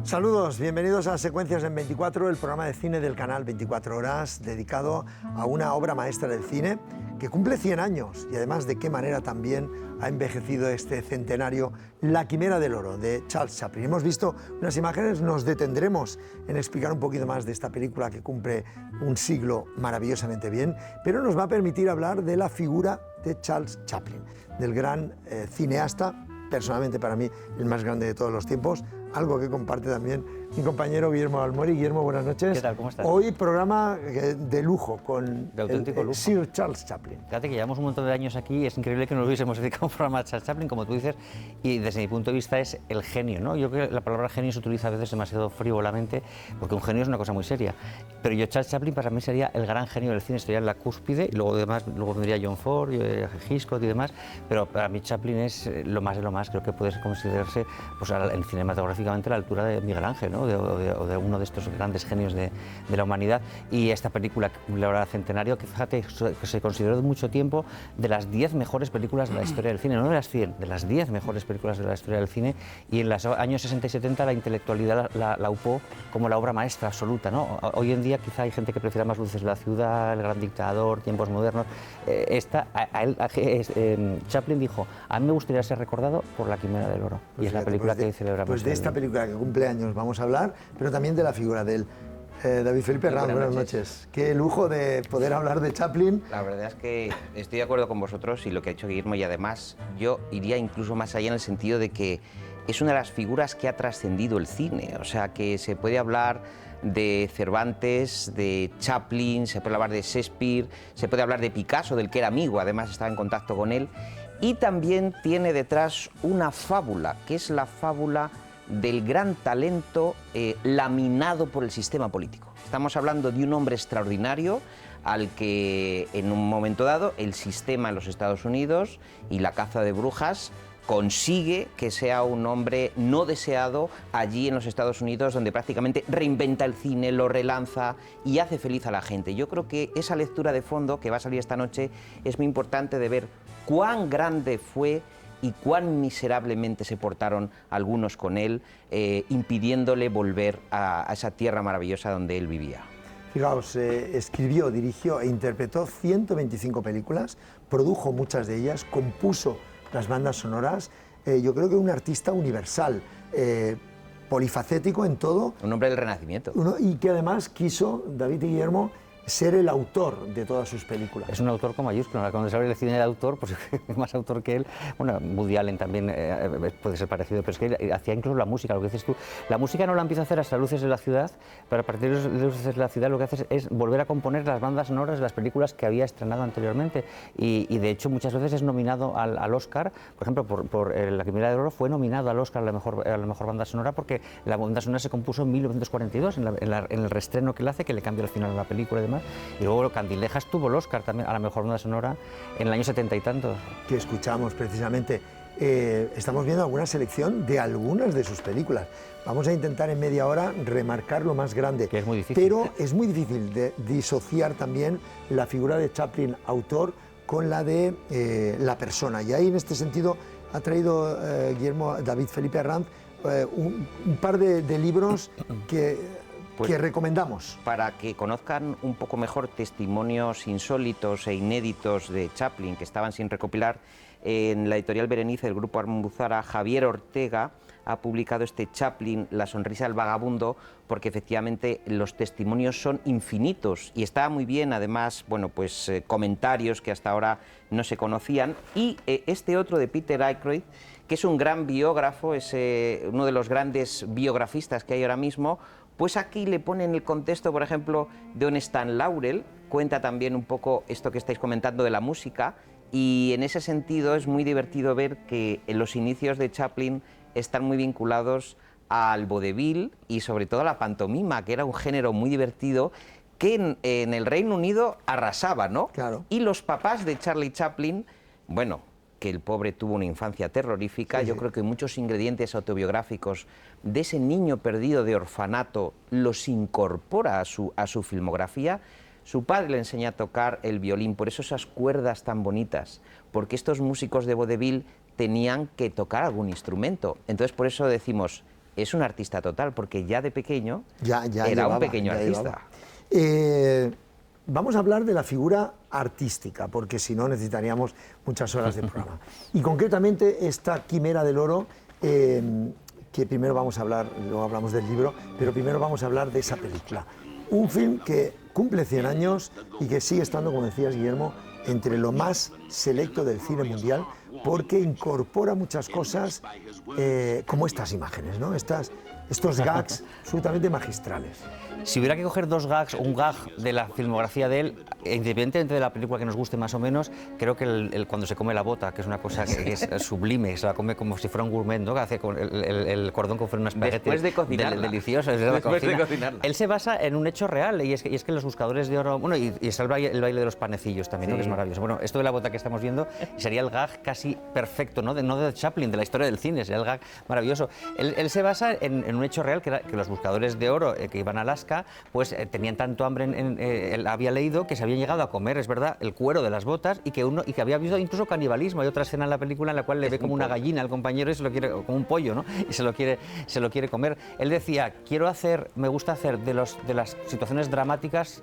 Saludos, bienvenidos a Secuencias en 24, el programa de cine del canal 24 Horas, dedicado a una obra maestra del cine que cumple 100 años y además de qué manera también ha envejecido este centenario, La Quimera del Oro, de Charles Chaplin. Hemos visto unas imágenes, nos detendremos en explicar un poquito más de esta película que cumple un siglo maravillosamente bien, pero nos va a permitir hablar de la figura de Charles Chaplin, del gran cineasta, personalmente para mí el más grande de todos los tiempos, algo que comparte también mi compañero Guillermo Almori. Guillermo, buenas noches. ¿Qué tal? ¿Cómo estás? Hoy programa de lujo con de auténtico lujo. Sir Charles Chaplin. Fíjate que llevamos un montón de años aquí y es increíble que nos hubiésemos dedicado a un programa de Charles Chaplin, como tú dices, y desde mi punto de vista es el genio, ¿no? Yo creo que la palabra genio se utiliza a veces demasiado frívolamente, porque un genio es una cosa muy seria. Pero yo, Charles Chaplin, para mí sería el gran genio del cine, estaría en la cúspide, y luego vendría John Ford, Hitchcock y demás, pero para mí Chaplin es lo más de lo más. Creo que puede considerarse pues, cinematográficamente a la altura de Miguel Ángel, ¿no? o de uno de estos grandes genios de la humanidad. Y esta película que cumple ahora centenario, que fíjate, que se consideró mucho tiempo de las 10 mejores películas de la historia del cine, no de las 100, de las 10 mejores películas de la historia del cine, y en los años 60 y 70 la intelectualidad la upó como la obra maestra absoluta, ¿no? Hoy en día quizá hay gente que prefiera más Luces de la ciudad, El gran dictador, Tiempos modernos. Chaplin dijo, a mí me gustaría ser recordado por La Quimera del Oro, Pues y es la película que celebramos. Pues de esta película que cumple años vamos a hablar, pero también de la figura de él. David Felipe Ranz, buenas noches. Qué lujo de poder hablar de Chaplin. La verdad es que estoy de acuerdo con vosotros y lo que ha dicho Guillermo, y además yo iría incluso más allá en el sentido de que es una de las figuras que ha trascendido el cine. O sea, que se puede hablar de Cervantes, de Chaplin, se puede hablar de Shakespeare, se puede hablar de Picasso, del que era amigo, además estaba en contacto con él, y también tiene detrás una fábula, que es la fábula del gran talento laminado por el sistema político. Estamos hablando de un hombre extraordinario al que en un momento dado el sistema en los Estados Unidos y la caza de brujas consigue que sea un hombre no deseado allí en los Estados Unidos, donde prácticamente reinventa el cine, lo relanza y hace feliz a la gente. Yo creo que esa lectura de fondo que va a salir esta noche es muy importante, de ver cuán grande fue y cuán miserablemente se portaron algunos con él, impidiéndole volver a esa tierra maravillosa donde él vivía. Fijaos, escribió, dirigió e interpretó 125 películas, produjo muchas de ellas, compuso las bandas sonoras. Yo creo que un artista universal, polifacético en todo. Un hombre del Renacimiento. Y que además quiso, David y Guillermo, ser el autor de todas sus películas. Es un autor con mayúsculas. Cuando se habla de cine de autor, pues es más autor que él. Bueno, Woody Allen también puede ser parecido, pero es que él hacía incluso la música, lo que dices tú. La música no la empieza a hacer hasta Luces de la ciudad, pero a partir de Luces de la ciudad lo que hace es volver a componer las bandas sonoras de las películas que había estrenado anteriormente. Y de hecho muchas veces es nominado al Oscar. Por ejemplo, por La Quimera del Oro fue nominado al Oscar a la mejor banda sonora, porque la banda sonora se compuso en 1942, en el reestreno que él hace, que le cambia el final de la película y demás. Y luego Candilejas tuvo el Oscar también a la mejor banda sonora en el año 70 y tantos. Que escuchamos precisamente. Estamos viendo alguna selección de algunas de sus películas. Vamos a intentar en media hora remarcar lo más grande. Que es muy difícil. Pero es muy difícil de disociar también la figura de Chaplin, autor, con la de la persona. Y ahí en este sentido ha traído David Felipe Ranz un par de libros que recomendamos. Para que conozcan un poco mejor testimonios insólitos e inéditos de Chaplin que estaban sin recopilar, en la editorial Berenice del Grupo Almuzara, Javier Ortega ha publicado este Chaplin, La sonrisa del vagabundo, porque efectivamente los testimonios son infinitos y está muy bien, además, bueno, pues comentarios que hasta ahora no se conocían. Y este otro de Peter Aykroyd, que es un gran biógrafo, es uno de los grandes biografistas que hay ahora mismo, pues aquí le pone en el contexto, por ejemplo, de un Stan Laurel, cuenta también un poco esto que estáis comentando de la música, y en ese sentido es muy divertido ver que en los inicios de Chaplin están muy vinculados al vodevil y sobre todo a la pantomima, que era un género muy divertido que en el Reino Unido arrasaba, ¿no? Claro. Y los papás de Charlie Chaplin, bueno, que el pobre tuvo una infancia terrorífica, yo creo que muchos ingredientes autobiográficos de ese niño perdido de orfanato los incorpora a su filmografía. Su padre le enseña a tocar el violín, por eso esas cuerdas tan bonitas, porque estos músicos de vodevil tenían que tocar algún instrumento. Entonces por eso decimos, es un artista total, porque ya de pequeño ya era llevaba, un pequeño ya artista. Vamos a hablar de la figura artística, porque si no necesitaríamos muchas horas de programa. Y concretamente esta Quimera del Oro, que primero vamos a hablar, luego hablamos del libro, pero primero vamos a hablar de esa película. Un film que cumple 100 años y que sigue estando, como decías, Guillermo, entre lo más selecto del cine mundial, porque incorpora muchas cosas como estas imágenes, ¿no? Estos gags absolutamente magistrales. Si hubiera que coger dos gags, un gag de la filmografía de él, independientemente de la película que nos guste más o menos, creo que cuando se come la bota, que es una cosa que es sublime, se la come como si fuera un gourmet, ¿no? Que hace con el cordón con unas espaguetis. Después de cocinarla. Delicioso, después de cocinarla. Él se basa en un hecho real, y es que los buscadores de oro... Bueno, y está el baile de los panecillos también, ¿no? Que es maravilloso. Bueno, esto de la bota que estamos viendo sería el gag casi perfecto, ¿no? No de Chaplin, de la historia del cine, sería el gag maravilloso. Él se basa en un hecho real, que los buscadores de oro que iban a Alaska, pues tenían tanto hambre, él había leído que se habían llegado a comer, es verdad, el cuero de las botas, y que había habido incluso canibalismo. Hay otra escena en la película en la cual le ve como una gallina al compañero y se lo quiere, como un pollo, ¿no? Y se lo quiere comer. Él decía, me gusta hacer de las situaciones dramáticas,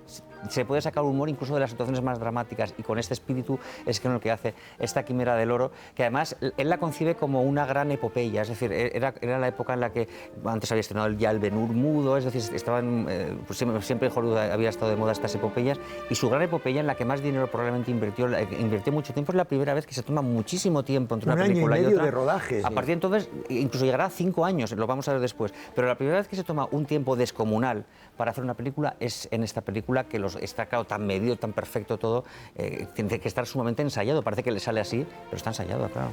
se puede sacar humor incluso de las situaciones más dramáticas, y con este espíritu es que lo que hace esta Quimera del Oro, que además él la concibe como una gran epopeya, es decir, era la época en la que antes había estrenado ya el Ben-Hur mudo, es decir, estaban, pues siempre en Hollywood había estado de moda estas epopeyas, y su gran epopeya en la que más dinero probablemente invirtió mucho tiempo, es la primera vez que se toma muchísimo tiempo entre una película y otra. Un año y medio de rodaje. A partir de entonces, incluso llegará a 5 años, lo vamos a ver después, pero la primera vez que se toma un tiempo descomunal para hacer una película es en esta película, que está claro, tan medido, tan perfecto todo, tiene que estar sumamente ensayado. Parece que le sale así, pero está ensayado, claro.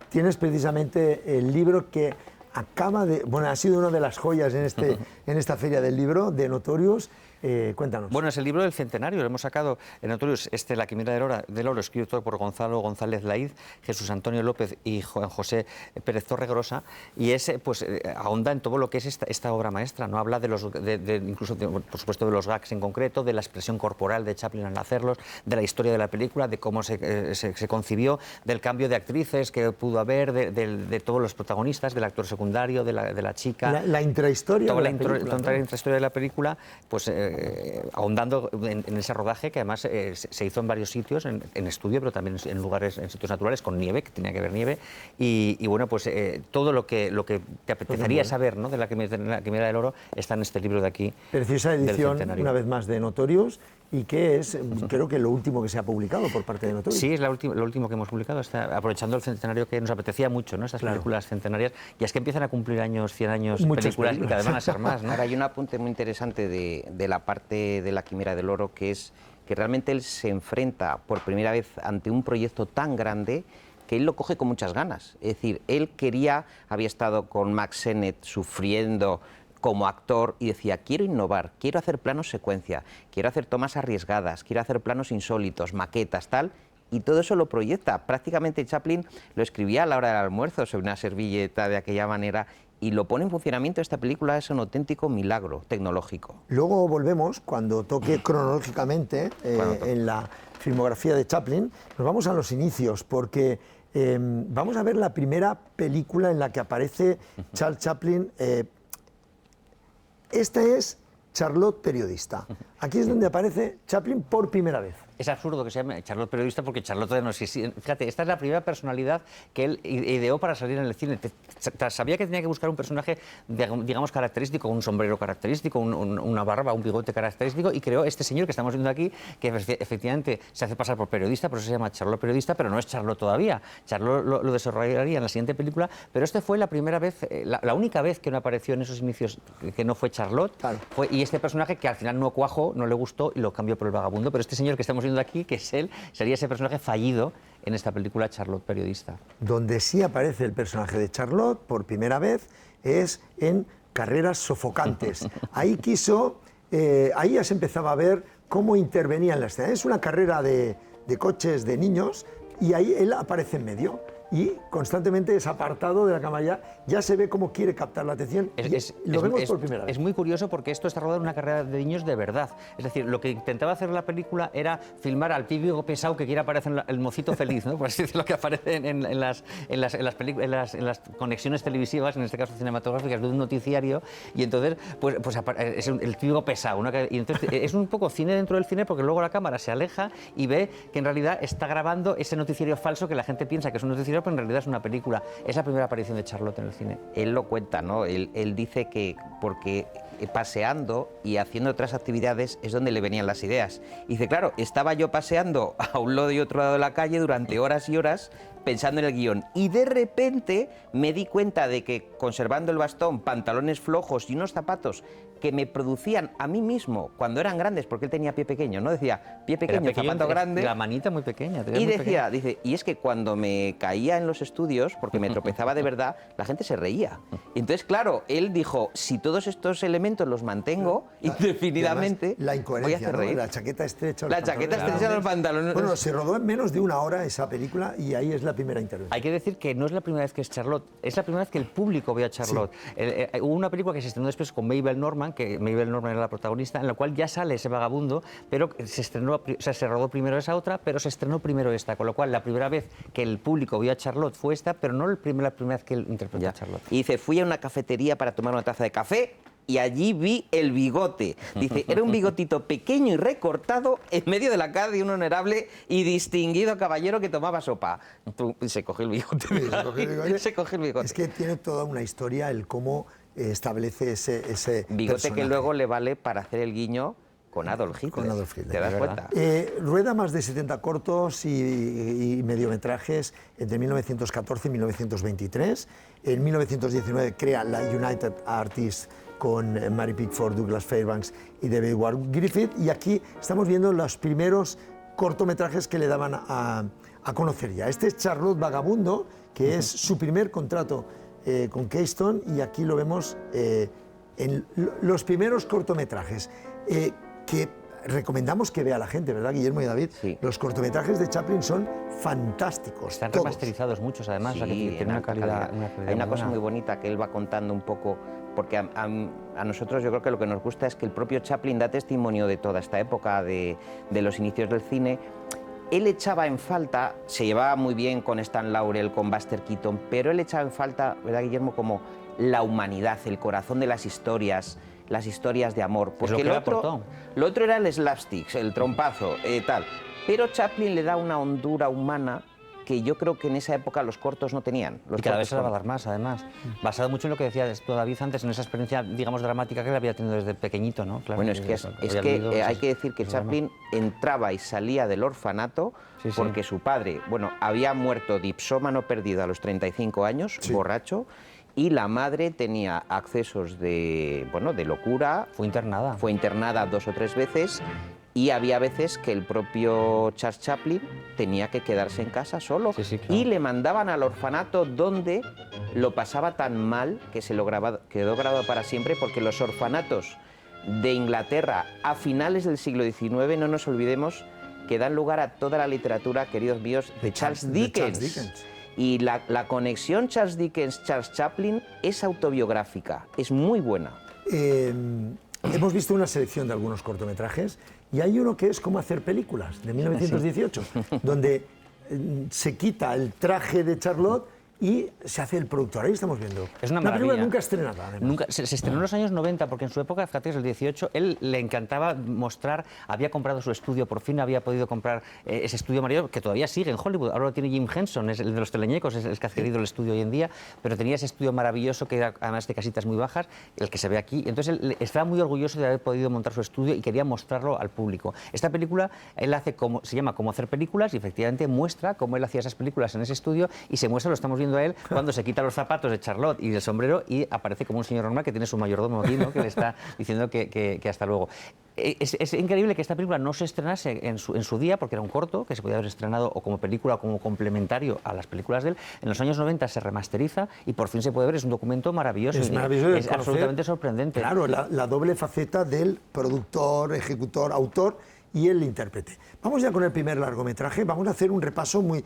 Tienes precisamente el libro que ha sido una de las joyas en esta feria del libro, de Notorious. Cuéntanos. Bueno, es el libro del centenario, lo hemos sacado en Notorious, La Quimera del Oro, escrito por Gonzalo González Laíz, Jesús Antonio López y José Pérez Torregrosa, y ahonda en todo lo que es esta obra maestra, ¿no? Habla incluso, por supuesto, de los gags en concreto, de la expresión corporal de Chaplin al hacerlos, de la historia de la película, de cómo se concibió, del cambio de actrices que pudo haber, de todos los protagonistas, del actor secundario, de la chica. La intrahistoria toda de la película. La intrahistoria de la película, pues ahondando en ese rodaje, que además se hizo en varios sitios, en estudio, pero también en sitios naturales, con nieve, que tenía que haber nieve, y bueno, pues todo lo que te apetecería saber, ¿no? de la Quimera del Oro está en este libro de aquí. Preciosa edición, una vez más, de Notorious, y que es, creo que lo último que se ha publicado por parte de Notorious. Sí, es lo último que hemos publicado, aprovechando el centenario, que nos apetecía mucho, ¿no? Estas películas centenarias, y es que empiezan a cumplir 100 años películas, y cada vez van a ser más, ¿no? Ahora, hay un apunte muy interesante de la parte de la Quimera del Oro, que es que realmente él se enfrenta por primera vez ante un proyecto tan grande que él lo coge con muchas ganas. Es decir, él había estado con Max Sennett sufriendo como actor y decía, quiero innovar, quiero hacer planos secuencia, quiero hacer tomas arriesgadas, quiero hacer planos insólitos, maquetas, tal, y todo eso lo proyecta. Prácticamente Chaplin lo escribía a la hora del almuerzo sobre una servilleta de aquella manera, y lo pone en funcionamiento. Esta película es un auténtico milagro tecnológico. Luego volvemos, cuando toque cronológicamente en la filmografía de Chaplin, nos vamos a los inicios, porque vamos a ver la primera película en la que aparece Charles Chaplin. Esta es Charlotte Periodista. Aquí es donde aparece Chaplin por primera vez. Es absurdo que se llame Charlotte Periodista, porque Charlotte no existe. Fíjate, esta es la primera personalidad que él ideó para salir en el cine. Sabía que tenía que buscar un personaje, digamos, característico, un sombrero característico, una barba, un bigote característico, y creó este señor que estamos viendo aquí, que efectivamente se hace pasar por periodista, por eso se llama Charlotte Periodista, pero no es Charlotte todavía. Charlotte lo desarrollaría en la siguiente película, pero esta fue la primera vez, la única vez que no apareció en esos inicios que no fue Charlotte, claro. Y este personaje que al final no cuajó, no le gustó y lo cambió por el vagabundo, pero este señor que estamos viendo aquí, que es él, sería ese personaje fallido en esta película Charlotte Periodista. Donde sí aparece el personaje de Charlotte por primera vez es en Carreras Sofocantes. Ahí ahí ya se empezaba a ver cómo intervenía en la escena. Es una carrera de coches de niños, y ahí él aparece en medio. y constantemente es apartado de la cámara, ya se ve cómo quiere captar la atención. Lo vemos por primera vez. Es muy curioso porque esto está rodado en una carrera de niños de verdad. Es decir, lo que intentaba hacer la película era filmar al típico pesado que quiere aparecer en el mocito feliz, ¿no? Por así decirlo, que aparece en las conexiones televisivas, en este caso cinematográficas, de un noticiario, y entonces pues es el típico pesado, ¿no? Y entonces es un poco cine dentro del cine, porque luego la cámara se aleja y ve que en realidad está grabando ese noticiario falso que la gente piensa que es un noticiario, pero en realidad es una película. Es la primera aparición de Charlotte en el cine. Él lo cuenta, ¿no? Él dice que porque paseando y haciendo otras actividades es donde le venían las ideas. Y dice, claro, estaba yo paseando a un lado y otro lado de la calle durante horas y horas pensando en el guión. Y de repente me di cuenta de que conservando el bastón, pantalones flojos y unos zapatos que me producían a mí mismo cuando eran grandes, porque él tenía pie pequeño, ¿no? Decía, pie pequeño, zapato grande. La manita muy pequeña. Y decía, dice, y es que cuando me caía en los estudios, porque me tropezaba de verdad, la gente se reía. Y entonces, claro, él dijo, si todos estos elementos los mantengo indefinidamente, la incoherencia, voy a hacer reír. La chaqueta estrecha. La chaqueta estrecha de los pantalones. Bueno, se rodó en menos de una hora esa película y ahí es la primera intervención. Hay que decir que no es la primera vez que es Charlotte, es la primera vez que el público ve a Charlotte. Sí. Hubo una película que se estrenó después con Mabel Normand, que Mabel Normand era la protagonista, en la cual ya sale ese vagabundo, pero se rodó primero esa otra, pero se estrenó primero esta, con lo cual la primera vez que el público vio a Charlotte fue esta, pero no la primera vez que él interpretó a Charlotte. Y dice, fui a una cafetería para tomar una taza de café y allí vi el bigote. Dice, era un bigotito pequeño y recortado en medio de la cara de un honorable y distinguido caballero que tomaba sopa. Se cogió el bigote. Se cogió el bigote. Es que tiene toda una historia el cómo establece ese bigote personaje. Que luego le vale para hacer el guiño con Adolf Hitler. Con Adolf Hitler. ¿Te das cuenta? Rueda más de 70 cortos y mediometrajes entre 1914 y 1923. En 1919 crea la United Artists con Mary Pickford, Douglas Fairbanks y David Ward Griffith. Y aquí estamos viendo los primeros cortometrajes que le daban a conocer ya. Este es Charlotte Vagabundo, que es su primer contrato con Keystone, y aquí lo vemos en los primeros cortometrajes que recomendamos que vea la gente, ¿verdad, Guillermo y David? Sí. Los cortometrajes de Chaplin son fantásticos. Están todos remasterizados muchos, además, Sí, o sea, que tienen una calidad. Hay una cosa muy bonita que él va contando un poco, porque a nosotros yo creo que lo que nos gusta es que el propio Chaplin da testimonio de toda esta época, de los inicios del cine. Él echaba en falta, se llevaba muy bien con Stan Laurel, con Buster Keaton, pero él echaba en falta, ¿verdad, Guillermo?, como la humanidad, el corazón de las historias de amor. Porque lo otro era el slapstick, el trompazo, tal. Pero Chaplin le da una hondura humana que yo creo que en esa época los cortos no tenían. Y cada vez se la va a dar más, además. Basado mucho en lo que decía David antes, en esa experiencia, digamos, dramática que él había tenido desde pequeñito, ¿no? Claro, bueno, es que hay que decir que Chaplin entraba y salía del orfanato porque su padre, bueno, había muerto dipsómano perdido a los 35 años, borracho, y la madre tenía accesos de locura. Fue internada 2 o 3 veces. Y había veces que el propio Charles Chaplin tenía que quedarse en casa solo. Claro. Y le mandaban al orfanato, donde lo pasaba tan mal que quedó grabado para siempre, porque los orfanatos de Inglaterra a finales del siglo XIX, no nos olvidemos, que dan lugar a toda la literatura, queridos míos, de Charles Dickens. Y la conexión Charles Dickens-Charles Chaplin es autobiográfica, es muy buena. Hemos visto una selección de algunos cortometrajes y hay uno que es Cómo hacer películas, de 1918, donde se quita el traje de Charlotte y se hace el productor. Ahí estamos viendo. Es una película maravilla. nunca estrenada, además. Nunca, se estrenó en los años 90, porque en su época, fíjate, es el 18, él le encantaba mostrar, había comprado su estudio, por fin había podido comprar ese estudio maravilloso, que todavía sigue en Hollywood. Ahora lo tiene Jim Henson, es el de los teleñecos, es el que ha adquirido el estudio hoy en día, pero tenía ese estudio maravilloso que era además de casitas muy bajas, el que se ve aquí. Entonces él estaba muy orgulloso de haber podido montar su estudio y quería mostrarlo al público. Esta película, él hace se llama Cómo hacer películas, y efectivamente muestra cómo él hacía esas películas en ese estudio, y se muestra, lo estamos viendo a él, cuando se quita los zapatos de Charlotte y el sombrero y aparece como un señor normal que tiene su mayordomo aquí, ¿no? Que le está diciendo que hasta luego. Es increíble que esta película no se estrenase en su día, porque era un corto que se podía haber estrenado o como película o como complementario a las películas de él. En los años 90 se remasteriza y por fin se puede ver. Es un documento maravilloso. Es maravilloso. Es absolutamente sorprendente. Claro, la doble faceta del productor, ejecutor, autor y el intérprete. Vamos ya con el primer largometraje. Vamos a hacer un repaso muy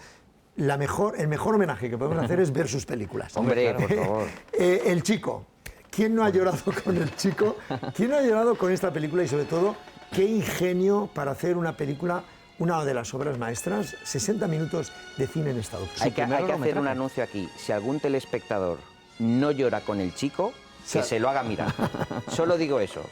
el mejor homenaje que podemos hacer es ver sus películas. Hombre, por favor. El Chico. ¿Quién no ha llorado con El Chico? ¿Quién no ha llorado con esta película? Y sobre todo, qué ingenio para hacer una película, una de las obras maestras, 60 minutos de cine en estado puro. Hay que hacer un anuncio aquí. Si algún telespectador no llora con El Chico, que se lo haga mirar. Solo digo eso.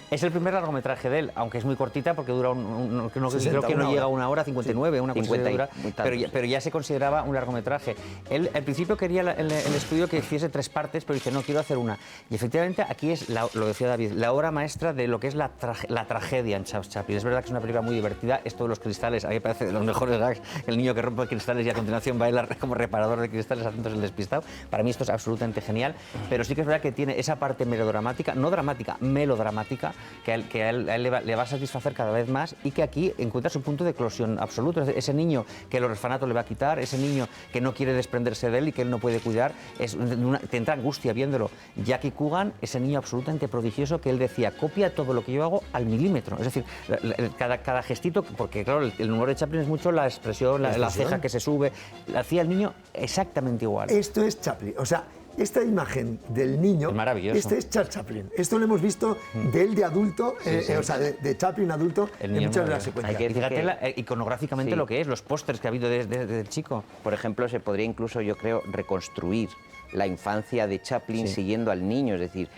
Es el primer largometraje de él, aunque es muy cortita porque dura creo que no una llega a hora. 1 hora 59, una cosa 50 así y dura, tantos. pero ya se consideraba un largometraje. Él al principio quería el estudio que hiciese 3 partes, pero dice, no, quiero hacer una. Y efectivamente aquí es, lo decía David, la obra maestra de lo que es la tragedia en Charles Chaplin. Es verdad que es una película muy divertida, esto de los cristales, a mí me parece de los mejores gags, el niño que rompe cristales y a continuación baila como reparador de cristales haciendo el despistado. Para mí esto es absolutamente genial, pero sí que es verdad que tiene esa parte melodramática, no dramática, melodramática, que a él le va a satisfacer cada vez más y que aquí encuentra su punto de eclosión absoluto. Es decir, ese niño que el orfanato le va a quitar, ese niño que no quiere desprenderse de él y que él no puede cuidar, te entra angustia viéndolo. Jackie Coogan, ese niño absolutamente prodigioso que él decía, copia todo lo que yo hago al milímetro. Es decir, cada gestito, porque claro, el humor de Chaplin es mucho la expresión, la ceja que se sube, hacía el niño exactamente igual. Esto es Chaplin, o sea, esta imagen del niño, Es maravilloso. este es Charles Chaplin. Esto lo hemos visto de él de adulto, o sea, de Chaplin adulto El en niño muchas de las maravilloso. secuencias. Hay que- Fíjate iconográficamente Sí. lo que es, los pósters que ha habido del chico. Por ejemplo, se podría incluso, yo creo, reconstruir la infancia de Chaplin Sí. siguiendo al niño, es decir,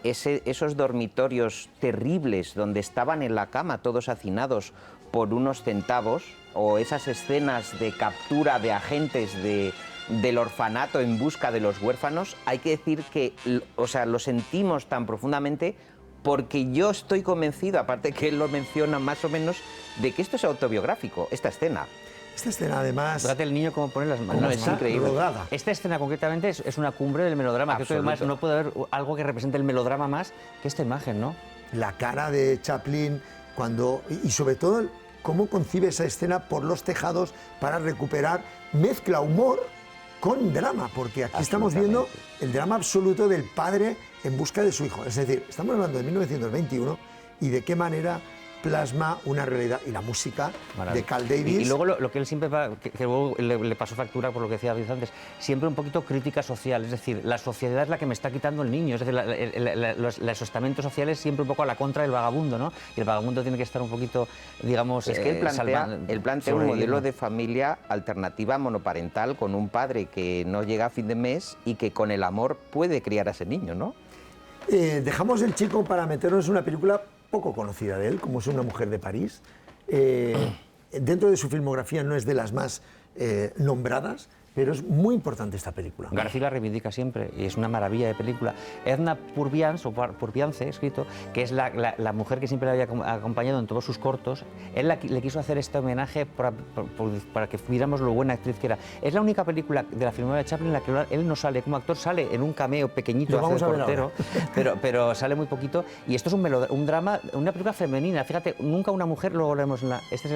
esos dormitorios terribles donde estaban en la cama todos hacinados por unos centavos, o esas escenas de captura de agentes del orfanato en busca de los huérfanos, hay que decir que, o sea, lo sentimos tan profundamente porque yo estoy convencido, aparte que él lo menciona más o menos, de que esto es autobiográfico, esta escena. Esta escena, además, Fíjate el niño cómo pone las manos. cómo es está increíble. rodada. Esta escena concretamente es una cumbre del melodrama. Creo que además Absoluto. no puede haber algo que represente el melodrama más que esta imagen, ¿no? La cara de Chaplin, y sobre todo, cómo concibe esa escena por los tejados para recuperar, mezcla humor con drama, porque aquí estamos viendo el drama absoluto del padre en busca de su hijo. Es decir, estamos hablando de 1921 y de qué manera plasma una realidad. Y la música de Carl Davis. Y luego lo que él siempre va, que luego le pasó factura por lo que decía David antes, siempre un poquito crítica social, es decir, la sociedad es la que me está quitando el niño, es decir, los estamentos sociales siempre un poco a la contra del vagabundo, ¿no? Y el vagabundo tiene que estar un poquito, digamos, Es que él plantea un sobreviviendo. modelo de familia alternativa monoparental con un padre que no llega a fin de mes y que con el amor puede criar a ese niño, ¿no? Dejamos El Chico para meternos en una película poco conocida de él, como es Una mujer de París. Dentro de su filmografía no es de las más nombradas, pero es muy importante esta película. García la reivindica siempre y es una maravilla de película. Edna Purviance, escrito, que es la mujer que siempre le había acompañado en todos sus cortos, él le quiso hacer este homenaje para que viéramos lo buena actriz que era. Es la única película de la filmografía de Chaplin en la que él no sale como actor, sale en un cameo pequeñito, Lo hace de vamos a ver portero, pero sale muy poquito. Y esto es un drama, una película femenina. Fíjate, nunca una mujer, luego veremos en la... Este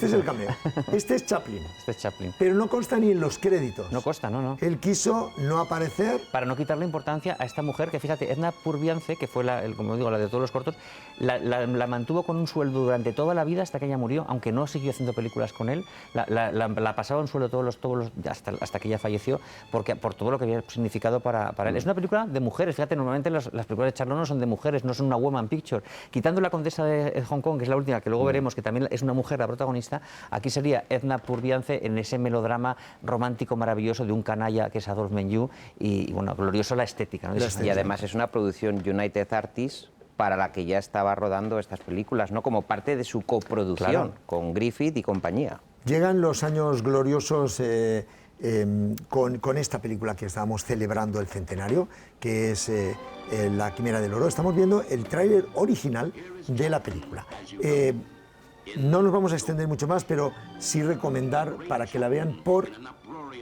es el cameo. Este es Chaplin. Este es Chaplin. Pero no consta ni en los créditos. No consta, no. Él quiso no aparecer. Para no quitarle importancia a esta mujer que, fíjate, Edna Purviance, que fue, como digo, la de todos los cortos, la mantuvo con un sueldo durante toda la vida hasta que ella murió, aunque no siguió haciendo películas con él, la pasaba en sueldo hasta que ella falleció, por todo lo que había significado para él. Es una película de mujeres, fíjate, normalmente las películas de Charlot no son de mujeres, no son una woman picture. Quitando La condesa de Hong Kong, que es la última, que luego veremos que también es una mujer la protagonista, aquí sería Edna Purviance en ese melodrama romántico maravilloso de un canalla que es Adolphe Menjou y bueno, glorioso la estética, ¿no? Y además es una producción United Artists para la que ya estaba rodando estas películas, ¿no? Como parte de su coproducción, Claro. con Griffith y compañía. Llegan los años gloriosos con esta película que estábamos celebrando el centenario, que es La Quimera del Oro. Estamos viendo el tráiler original de la película. No nos vamos a extender mucho más, pero sí recomendar para que la vean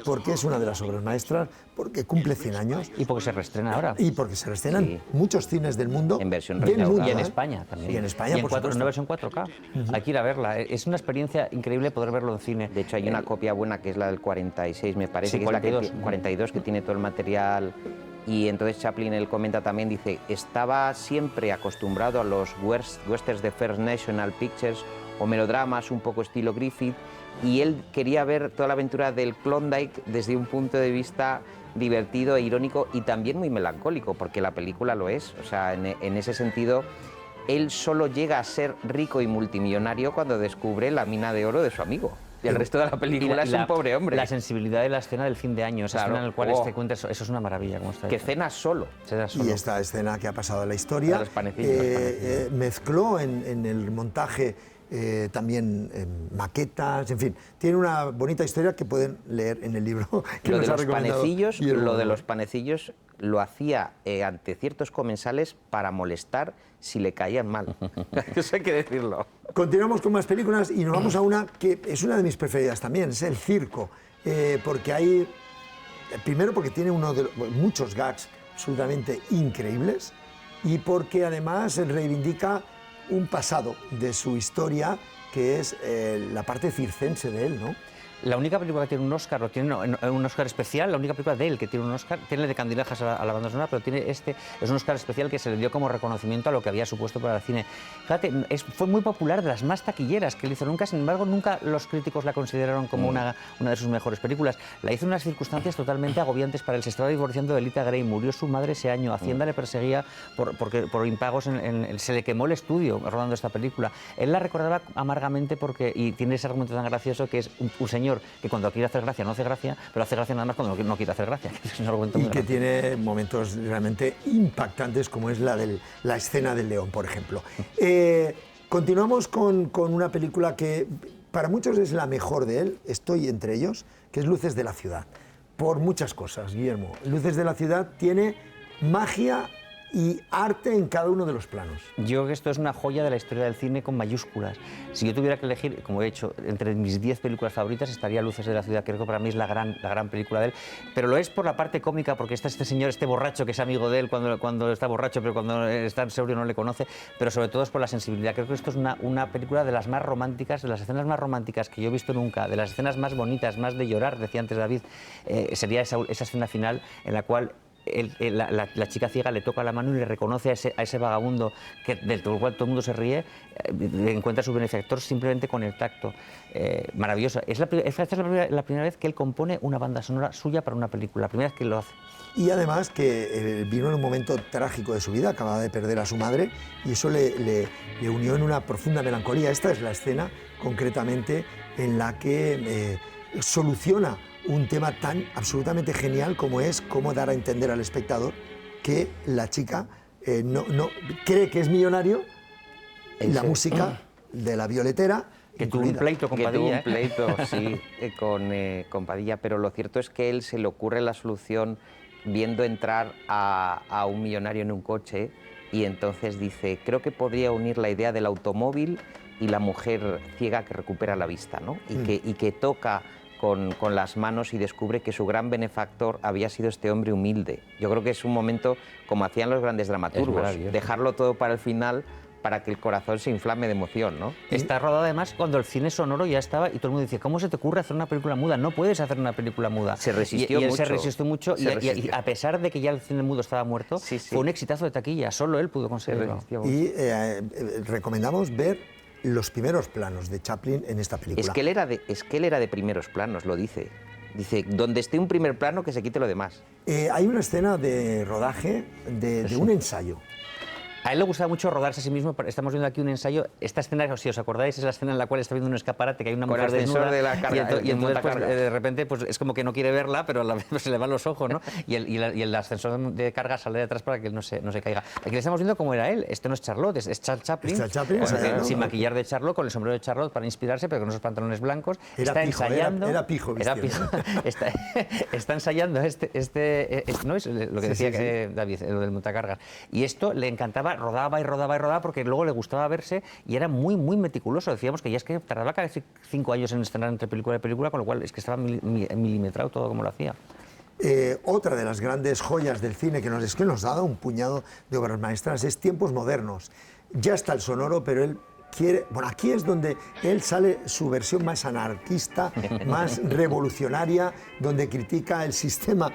porque es una de las obras maestras, porque cumple 100 años. Y porque se reestrena ahora. Y porque se reestrenan Sí. muchos cines del mundo. En versión del restaurada. mundo, Y en ¿eh? España también. Y en España, por supuesto. una versión 4K. Hay que ir a verla. Es una experiencia increíble poder verlo en cine. De hecho, hay una copia buena que es la del 46, me parece, Sí, que 42. es la 42, que tiene todo el material. Y entonces Chaplin, él comenta también, dice, estaba siempre acostumbrado a los westerns de First National Pictures o melodramas un poco estilo Griffith, y él quería ver toda la aventura del Klondike desde un punto de vista divertido e irónico y también muy melancólico, porque la película lo es. O sea, en ese sentido, él solo llega a ser rico y multimillonario cuando descubre la mina de oro de su amigo. Y el resto de la película es un pobre hombre. La sensibilidad de la escena del fin de año, esa escena en la cual cuenta, eso es una maravilla. Como está que cena solo. Y esta escena que ha pasado a la historia, mezcló en el montaje también maquetas, en fin, tiene una bonita historia que pueden leer en el libro que lo nos de ha los recomendado panecillos, Guillermo. lo de los panecillos lo hacía ante ciertos comensales para molestar si le caían mal. Eso hay que decirlo. Continuamos con más películas y nos vamos a una que es una de mis preferidas también, es el circo, porque hay, primero porque tiene muchos gags absolutamente increíbles y porque además reivindica un pasado de su historia que es la parte circense de él, ¿no? La única película que tiene un Oscar, o tiene un Oscar especial, la única película de él que tiene un Oscar, tiene el de Candilejas a la banda sonora, pero tiene es un Oscar especial que se le dio como reconocimiento a lo que había supuesto para el cine. Fíjate, fue muy popular, de las más taquilleras que él hizo nunca, sin embargo, nunca los críticos la consideraron como una de sus mejores películas. La hizo en unas circunstancias totalmente agobiantes para él. Se estaba divorciando de Lita Grey, murió su madre ese año, Hacienda le perseguía por impagos, se le quemó el estudio rodando esta película. Él la recordaba amargamente y tiene ese argumento tan gracioso que es un señor que cuando quiere hacer gracia no hace gracia, pero hace gracia nada más cuando no quiere hacer gracia. Y que tiene momentos realmente impactantes como es la escena del león, por ejemplo. Continuamos con una película que para muchos es la mejor de él, estoy entre ellos, que es Luces de la ciudad. Por muchas cosas, Guillermo. Luces de la ciudad tiene magia y arte en cada uno de los planos. Yo creo que esto es una joya de la historia del cine con mayúsculas. Si yo tuviera que elegir, como he hecho, entre mis 10 películas favoritas estaría Luces de la ciudad, que creo que para mí es la gran película de él, pero lo es por la parte cómica, porque está este señor, este borracho que es amigo de él cuando está borracho, pero cuando está sobrio no le conoce, pero sobre todo es por la sensibilidad. Creo que esto es una película de las más románticas, de las escenas más románticas que yo he visto nunca, de las escenas más bonitas, más de llorar, decía antes David, sería esa escena final en la cual la chica ciega le toca la mano y le reconoce a ese vagabundo del cual todo el mundo se ríe, encuentra a su benefactor simplemente con el tacto. Maravilloso. Esta es la primera vez que él compone una banda sonora suya para una película, la primera vez que lo hace. Y además que vino en un momento trágico de su vida, acababa de perder a su madre y eso le unió en una profunda melancolía. Esta es la escena concretamente en la que soluciona un tema tan absolutamente genial como es cómo dar a entender al espectador que la chica no cree que es millonario, la música de la violetera. Que tuvo un pleito con Padilla. Que tuvo un pleito, sí, con Padilla, pero lo cierto es que él se le ocurre la solución viendo entrar a un millonario en un coche y entonces dice, creo que podría unir la idea del automóvil y la mujer ciega que recupera la vista, ¿no? Y que toca con las manos y descubre que su gran benefactor había sido este hombre humilde. Yo creo que es un momento, como hacían los grandes dramaturgos, dejarlo todo para el final para que el corazón se inflame de emoción, ¿no? Está rodado además cuando el cine sonoro ya estaba y todo el mundo dice, ¿cómo se te ocurre hacer una película muda? No puedes hacer una película muda. Se resistió mucho. Se resistió mucho y a pesar de que ya el cine mudo estaba muerto, fue un exitazo de taquilla, solo él pudo conseguirlo. Y recomendamos ver los primeros planos de Chaplin en esta película. Es que él era de primeros planos, lo dice. Dice, donde esté un primer plano, que se quite lo demás. Hay una escena de rodaje de un ensayo. A él le gustaba mucho rodarse a sí mismo. Estamos viendo aquí un ensayo. Esta escena, si os acordáis, es la escena en la cual está viendo un escaparate, que hay una mujer desnuda. De la carga, y entonces pues, de repente pues, es como que no quiere verla, pero a la vez se le van los ojos, ¿no? Y el ascensor de carga sale de atrás para que él no se caiga. Aquí le estamos viendo cómo era él. Este no es Charlotte, es Charles Chaplin. Sin maquillar de Charlotte, con el sombrero de Charlotte para inspirarse, pero con esos pantalones blancos. Está ensayando. Era pijo. Está ensayando ¿no es lo que decía David, lo del montacargas? Y esto le encantaba. Rodaba porque luego le gustaba verse y era muy meticuloso. Decíamos que ya es que tardaba casi 5 años en estrenar entre película y película, con lo cual es que estaba milimetrado todo como lo hacía. Otra de las grandes joyas del cine que nos ha dado un puñado de obras maestras es Tiempos modernos. Ya está el sonoro, pero él quiere... Bueno, aquí es donde él sale su versión más anarquista, más revolucionaria, donde critica el sistema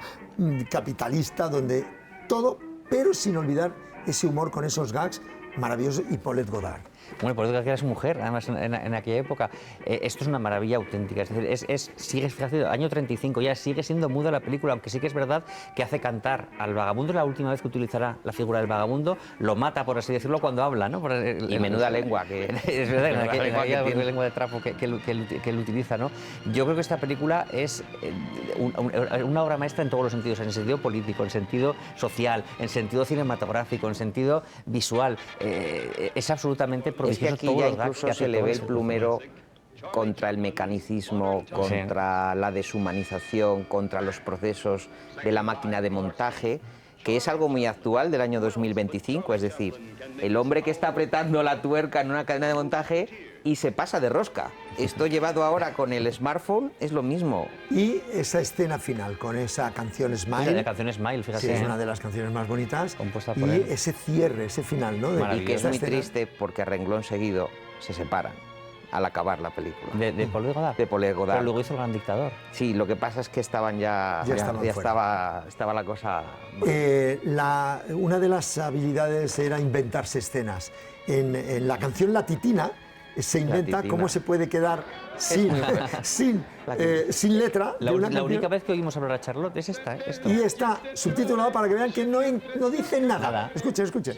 capitalista, donde todo, pero sin olvidar ese humor con esos gags maravillosos, y Paulette Goddard. Bueno, por eso que eras mujer, además, en aquella época. Esto es una maravilla auténtica. Es decir, sigue, fíjate, año 35, ya sigue siendo muda la película, aunque sí que es verdad que hace cantar al vagabundo. La última vez que utilizará la figura del vagabundo, lo mata, por así decirlo, cuando habla, ¿no? Y menuda lengua que... Es verdad, en aquella lengua de trapo que él utiliza, ¿no? Yo creo que esta película es una obra maestra en todos los sentidos, en el sentido político, en sentido social, en sentido cinematográfico, en sentido visual. Es absolutamente prodigioso. Es que aquí ya incluso se le ve el plumero contra el mecanicismo, contra la deshumanización, contra los procesos de la máquina de montaje, que es algo muy actual del año 2025, es decir, el hombre que está apretando la tuerca en una cadena de montaje y se pasa de rosca. Esto llevado ahora con el smartphone es lo mismo. Y esa escena final con esa canción Smile. La canción Smile, fíjate. Sí, es una de las canciones más bonitas. Compuesta por y él. ese cierre, ese final, ¿no? Y que es muy triste porque a renglón seguido se separan al acabar la película. ¿De Paul Godard? De Paul Godard. Pero luego hizo El Gran Dictador. Sí, lo que pasa es que estaban ya estaba la cosa... Una de las habilidades era inventarse escenas. En la canción La Titina se inventa cómo se puede quedar sin letra. La única vez que oímos hablar a Charlotte es esta. Esto. Y está subtitulado para que vean que no dicen nada. Escuchen, escuchen.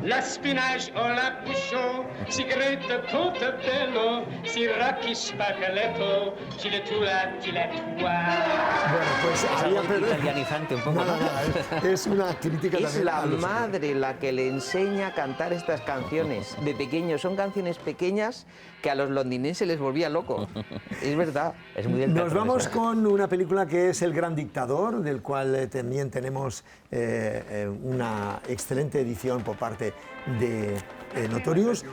La spinach o la bouchon, cigarette Portobello, siraki spacaletto, chiletura, chiletua. Bueno, pues Es italianizante un poco. No, es una crítica Es también. la madre la que le enseña a cantar estas canciones de pequeños. Son canciones pequeñas que a los londinenses les volvía loco. Es verdad. Es muy del Nos teatro, vamos eso. con una película que es El Gran Dictador, del cual también tenemos una excelente edición por parte de Notorious.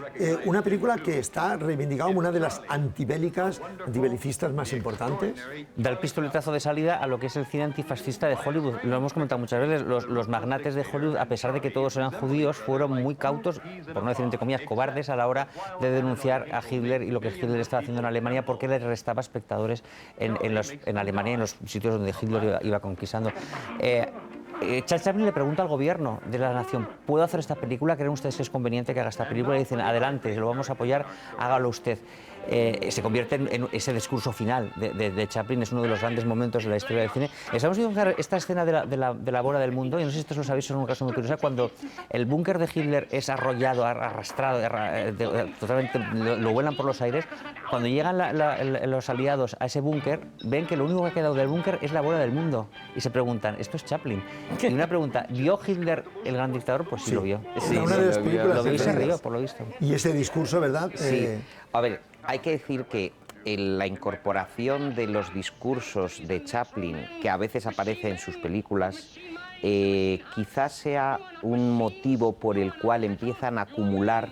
Una película que está reivindicada como una de las antibelicistas más importantes. Da el pistoletazo de salida a lo que es el cine antifascista de Hollywood. Lo hemos comentado muchas veces, los magnates de Hollywood, a pesar de que todos eran judíos, fueron muy cautos, por no decir entre comillas, cobardes a la hora de denunciar a Hitler y lo que Hitler estaba haciendo en Alemania, porque les restaba espectadores en Alemania y en los sitios donde Hitler iba conquistando. Charles Chaplin le pregunta al gobierno de la nación: ¿puedo hacer esta película? ¿Creen ustedes que es conveniente que haga esta película? Y dicen: adelante, lo vamos a apoyar, hágalo usted. Se convierte en ese discurso final de Chaplin, es uno de los grandes momentos de la historia del cine. Estamos viendo esta escena de la bola del mundo, y no sé si esto lo sabéis, es un caso muy curioso, cuando el búnker de Hitler es arrollado, arrastrado, totalmente lo vuelan por los aires. Cuando llegan los aliados a ese búnker, ven que lo único que ha quedado del búnker es la bola del mundo, y se preguntan: ¿esto es Chaplin? Y una pregunta: ¿vio Hitler El Gran Dictador? Pues sí, lo vio. Sí, una de las películas lo vio y se preferidas. rió, por lo visto. Y ese discurso, ¿verdad? Sí. A ver, hay que decir que la incorporación de los discursos de Chaplin, que a veces aparece en sus películas, quizás sea un motivo por el cual empiezan a acumular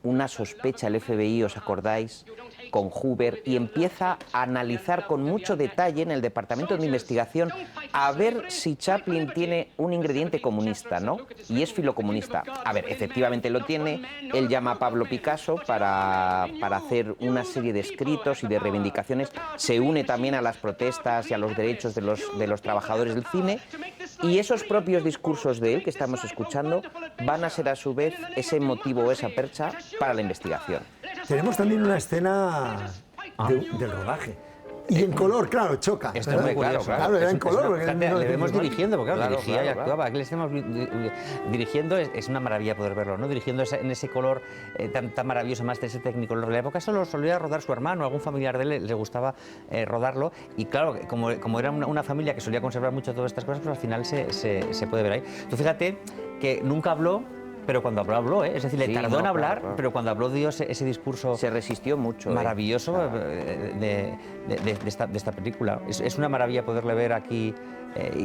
una sospecha el FBI, ¿os acordáis?, con Hoover, y empieza a analizar con mucho detalle en el Departamento de Investigación a ver si Chaplin tiene un ingrediente comunista, ¿no? Y es filocomunista. A ver, efectivamente lo tiene. Él llama a Pablo Picasso para hacer una serie de escritos y de reivindicaciones. Se une también a las protestas y a los derechos de los trabajadores del cine. Y esos propios discursos de él que estamos escuchando van a ser a su vez ese motivo o esa percha para la investigación. Tenemos también una escena del rodaje. Y en color, claro, choca. Esto es muy curioso. Claro, era en color. Porque Le vemos dirigiendo, porque claro, dirigía y claro. actuaba. Aquí le estamos dirigiendo, es una maravilla poder verlo, ¿no? Dirigiendo en ese color tan maravilloso, más de ese técnico. En la época eso lo solía rodar su hermano, algún familiar de él le gustaba rodarlo. Y claro, como era una familia que solía conservar mucho todas estas cosas, pues al final se puede ver ahí. Tú fíjate que nunca habló, pero cuando habló, ¿eh? Es decir, le tardó en hablar, claro. Pero cuando habló dio ese discurso... Se resistió mucho. Maravilloso de esta película. Es una maravilla poderle ver aquí.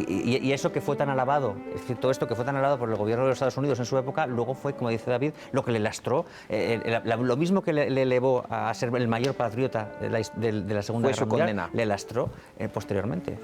Y eso que fue tan alabado, es decir, todo esto que fue tan alabado por el gobierno de los Estados Unidos en su época, luego fue, como dice David, lo que le lastró, lo mismo que le elevó a ser el mayor patriota de la Segunda Guerra Mundial, condena. Le lastró posteriormente.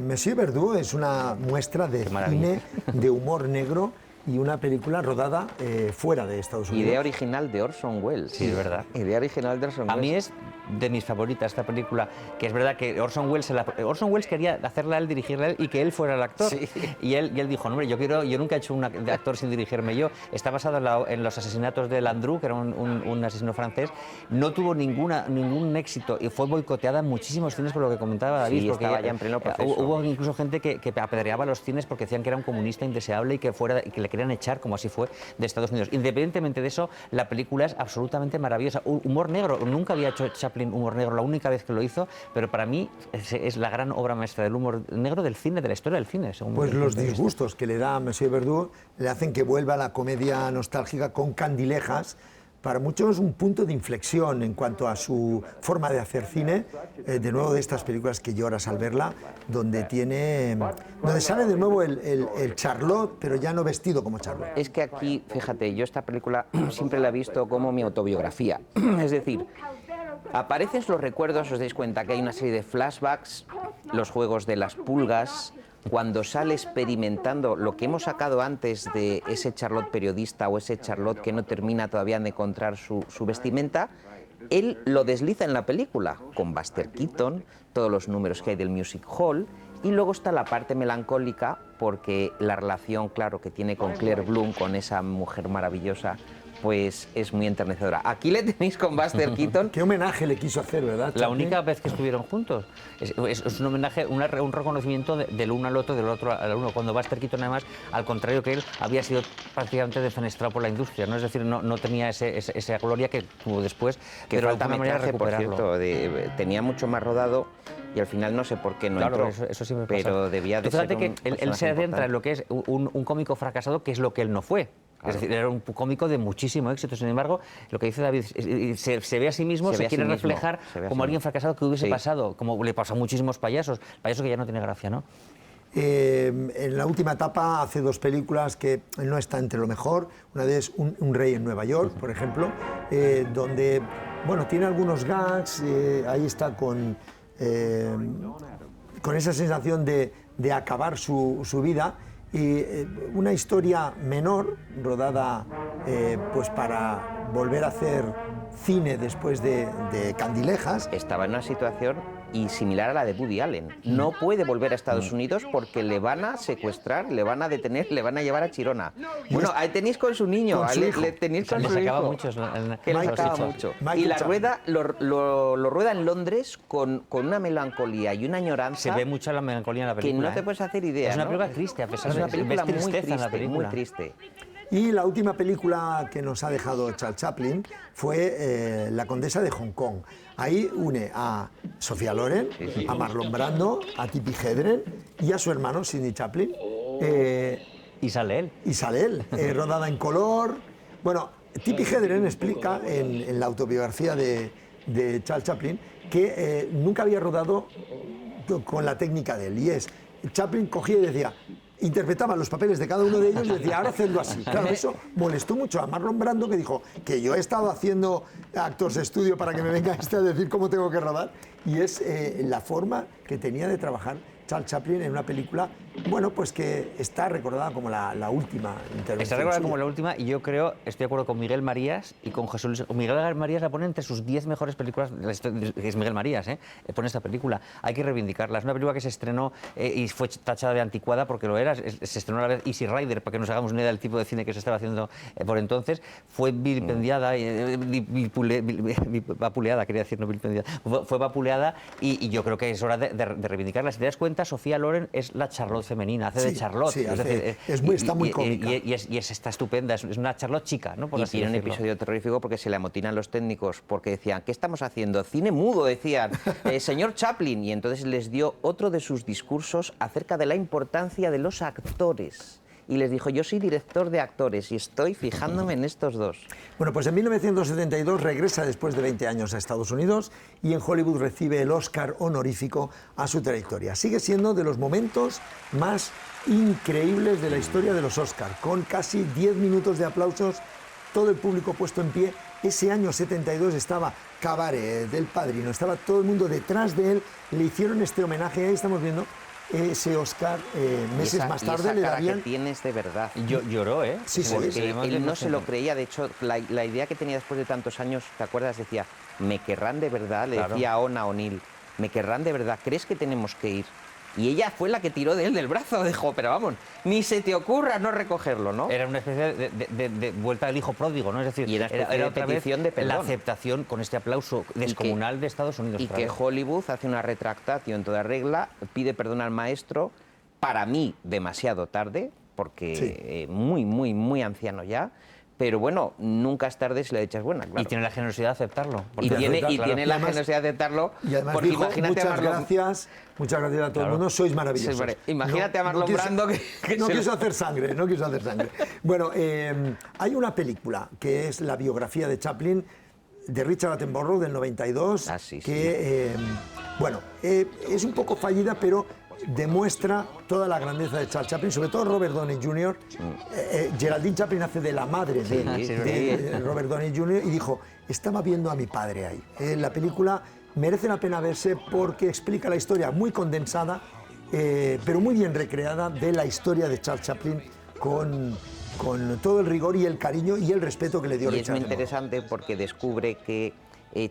Monsieur Verdoux es una muestra de cine, de humor negro, y una película rodada fuera de Estados Unidos. Idea original de Orson Welles. Sí, es verdad. Idea original de Orson Welles. A mí es de mis favoritas esta película, que es verdad que Orson Welles quería hacerla él, dirigirla él y que él fuera el actor. Sí. Y él dijo, no, hombre, yo nunca he hecho de actor sin dirigirme yo. Está basado en los asesinatos de Landru, que era un asesino francés. No tuvo ningún éxito y fue boicoteada en muchísimos cines por lo que comentaba David. Sí, porque estaba ya en pleno proceso. Hubo incluso gente que apedreaba los cines porque decían que era un comunista indeseable y que le querían echar, como así fue, de Estados Unidos. Independientemente de eso, la película es absolutamente maravillosa. Humor negro, nunca había hecho Chaplin humor negro, la única vez que lo hizo, pero para mí es la gran obra maestra del humor negro del cine, de la historia del cine. Según pues los disgustos que le da a Monsieur Verdoux le hacen que vuelva a la comedia nostálgica con Candilejas, para muchos un punto de inflexión en cuanto a su forma de hacer cine, de nuevo de estas películas que lloras al verla, donde sale de nuevo el Charlot, pero ya no vestido como Charlot. Es que aquí, fíjate, yo esta película siempre la he visto como mi autobiografía. Es decir, aparecen los recuerdos, os dais cuenta que hay una serie de flashbacks, los juegos de las pulgas, cuando sale experimentando lo que hemos sacado antes de ese Charlot periodista o ese Charlot que no termina todavía de encontrar su vestimenta, él lo desliza en la película, con Buster Keaton, todos los números que hay del Music Hall, y luego está la parte melancólica, porque la relación, claro, que tiene con Claire Bloom, con esa mujer maravillosa, pues es muy enternecedora. Aquí le tenéis con Buster Keaton. Qué homenaje le quiso hacer, ¿verdad? La única vez que estuvieron juntos. Es un homenaje, un reconocimiento del uno al otro, del otro al uno. Cuando Buster Keaton, además, al contrario que él, había sido prácticamente defenestrado por la industria, ¿no? Es decir, no tenía esa gloria que tuvo después, Que pero de falta alguna manera metraje, por recuperarlo. cierto, tenía mucho más rodado y al final no sé por qué no Claro, entró. eso siempre pasa. Pero debía de Fíjate ser que un él personaje se adentra importante. en lo que es un cómico fracasado, que es lo que él no fue. Claro. Es decir, era un cómico de muchísimo éxito. Sin embargo, lo que dice David, se ve a sí mismo, se quiere reflejar como alguien fracasado que hubiese pasado, como le pasó a muchísimos payasos. Payaso que ya no tiene gracia, ¿no? En la última etapa hace dos películas que no está entre lo mejor. Una de ellas un rey en Nueva York, por ejemplo, donde tiene algunos gags, ahí está con esa sensación de acabar su vida, y una historia menor rodada pues para volver a hacer cine después de Candilejas. Estaba en una situación y similar a la de Woody Allen. No puede volver a Estados Unidos porque le van a secuestrar, le van a detener, le van a llevar a Chirona. Bueno, ahí tenéis con su niño, con su hijo. le tenéis con Le su sacaba hijo. muchos, Que le Michael sacaba Chaplin. mucho. Michael Y la Chaplin. rueda lo rueda en Londres con una melancolía y una añoranza. Se ve mucho la melancolía en la que película. no te puedes hacer idea. Es una ¿no? película triste, a pesar Es de una película ves muy tristeza en la triste, muy película. triste. Y la última película que nos ha dejado Charles Chaplin fue La Condesa de Hong Kong. Ahí une a Sofía Loren, a Marlon Brando, a Tippi Hedren y a su hermano Sidney Chaplin. Y sale él. Y sale él, rodada en color. Bueno, Tippi Hedren explica en la autobiografía de Charles Chaplin que nunca había rodado con la técnica de él. Y es, Chaplin cogía y decía, interpretaba los papeles de cada uno de ellos y decía, ahora hacedlo así. Claro, eso molestó mucho a Marlon Brando, que dijo que yo he estado haciendo Actors Studio para que me venga a decir cómo tengo que rodar. Y es la forma que tenía de trabajar Charles Chaplin en una película, pues que está recordada como la última intervención. Está recordada suya. como la última, y yo creo, estoy de acuerdo con Miguel Marías y con Jesús Luis. Miguel Marías la pone entre sus 10 mejores películas, que es Miguel Marías, pone esta película. Hay que reivindicarla. Es una película que se estrenó y fue tachada de anticuada porque lo era. Se estrenó a la vez Easy Rider, para que nos hagamos una idea del tipo de cine que se estaba haciendo por entonces. Fue vilipendiada, vapuleada, quería decir, no vilipendiada. Fue vapuleada y yo creo que es hora de reivindicarla. Si te das cuenta, Sofía Loren es la Charlotte femenina, hace de Charlotte. Sí, es decir, está muy cómica. Y está estupenda, es una Charlotte chica, ¿no? Por Y así tiene un decirlo. episodio terrorífico porque se le amotinan los técnicos porque decían, ¿qué estamos haciendo? Cine mudo, decían, señor Chaplin. Y entonces les dio otro de sus discursos acerca de la importancia de los actores. Y les dijo, yo soy director de actores y estoy fijándome en estos dos. Bueno, pues en 1972 regresa después de 20 años a Estados Unidos y en Hollywood recibe el Oscar honorífico a su trayectoria. Sigue siendo de los momentos más increíbles de la historia de los Oscars, con casi 10 minutos de aplausos, todo el público puesto en pie. Ese año 72 estaba Cabaret, del Padrino, estaba todo el mundo detrás de él, le hicieron este homenaje y ahí estamos viendo ese Oscar meses más tarde esa le cara darían... que tienes de verdad. Lloró, ¿eh? Sí, sí, Porque sí. él no se lo creía. De hecho, la idea que tenía después de tantos años, ¿te acuerdas? Decía, ¿me querrán de verdad? Le Claro. decía a Ona O'Neill, ¿me querrán de verdad? ¿Crees que tenemos que ir? Y ella fue la que tiró de él del brazo. Dijo, pero vamos, ni se te ocurra no recogerlo, ¿no? Era una especie de vuelta del hijo pródigo, ¿no? Es decir, Y era especie de otra vez petición de perdón. la aceptación con este aplauso descomunal de Estados Unidos. Y otra que vez. Hollywood hace una retractación en toda regla, pide perdón al maestro, para mí demasiado tarde, porque Sí. muy, muy, muy anciano ya, pero bueno, nunca es tarde si la dicha es buena, claro. Y tiene la generosidad de aceptarlo. Y porque tiene, claro, y tiene Y la además- generosidad de aceptarlo, Y además porque dijo, imagínate a muchas Marlon... gracias a todo el Claro. mundo, sois maravillosos. Sí, vale. Imagínate a Marlon quiso- Brando que no se lo- quiso hacer sangre, no quiso hacer sangre. Bueno, hay una película que es la biografía de Chaplin, de Richard Attenborough, del 92, Ah, sí, sí. que, bueno, es un poco fallida, pero demuestra toda la grandeza de Charles Chaplin, sobre todo Robert Downey Jr. Geraldine Chaplin hace de la madre de, sí, de Robert Downey Jr. y dijo, estaba viendo a mi padre ahí. La película merece la pena verse porque explica la historia muy condensada, pero muy bien recreada de la historia de Charles Chaplin con todo el rigor y el cariño y el respeto que le dio Y es Richard muy Attenborough. interesante porque descubre que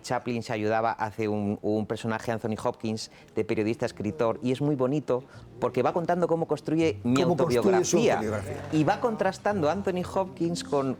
Chaplin se ayudaba, hace un personaje, Anthony Hopkins, de periodista, escritor, y es muy bonito porque va contando cómo construye mi Cómo construye su autobiografía. autobiografía. Y va contrastando Anthony Hopkins con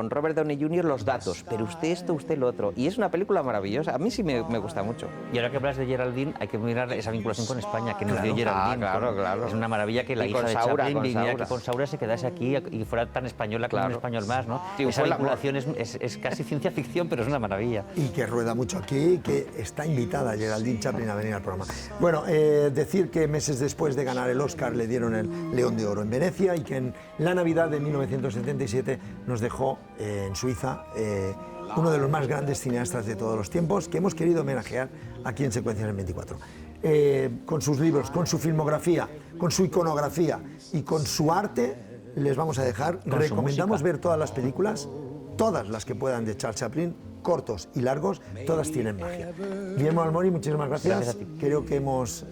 Robert Downey Jr. los datos, pero usted esto, usted lo otro. Y es una película maravillosa, a mí sí me gusta mucho. Y ahora que hablas de Geraldine, hay que mirar esa vinculación con España, que nos dio Claro. Geraldine. Claro, claro. Es una maravilla que la Y hija con de Saura, Chaplin con viniera Saura. que con Saura se quedase aquí y fuera tan española como un Claro. español más, ¿no? Triunfó Esa el amor. vinculación es casi ciencia ficción, pero es una maravilla. Y que rueda mucho aquí, y que está invitada Geraldine Chaplin a venir al programa. Bueno, decir que meses después de ganar el Oscar le dieron el León de Oro en Venecia y que en la Navidad de 1977 nos dejó en Suiza uno de los más grandes cineastas de todos los tiempos que hemos querido homenajear aquí en Secuencias en 24. Con sus libros, con su filmografía, con su iconografía y con su arte, les vamos a dejar. su Recomendamos música. ver todas las películas, todas las que puedan de Charles Chaplin, cortos y largos, todas tienen magia. Guillermo Almori, muchísimas gracias. Gracias a ti. Creo que hemos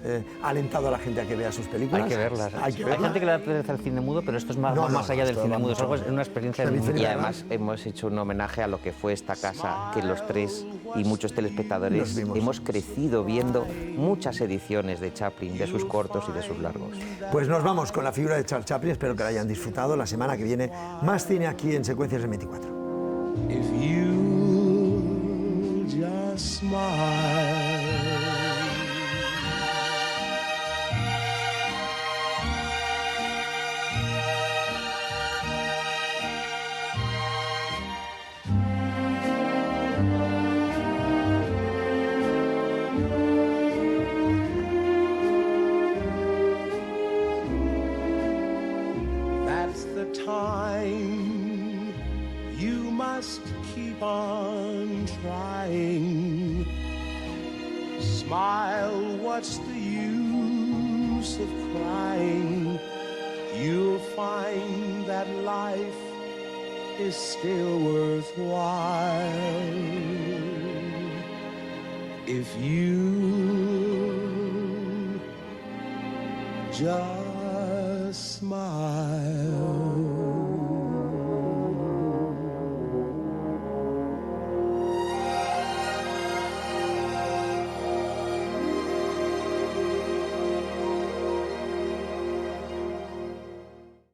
alentado a la gente a que vea sus películas. Hay que verlas. Hay que Hay verlas. gente que le da pereza al cine mudo, pero esto es más, No, más no, allá del esto cine va mudo. Es, mucho. algo, es una experiencia David muy Felipe. Y Claro. además hemos hecho un homenaje a lo que fue esta casa, que los tres y muchos telespectadores Nos vimos. hemos crecido viendo muchas ediciones de Chaplin, de sus cortos y de sus largos. Pues nos vamos con la figura de Charles Chaplin. Espero que la hayan disfrutado. La semana que viene, más cine aquí en Secuencias en 24. If you just smile, that's the time you must keep on trying. Smile, what's the use of crying? You'll find that life is still worthwhile if you just smile.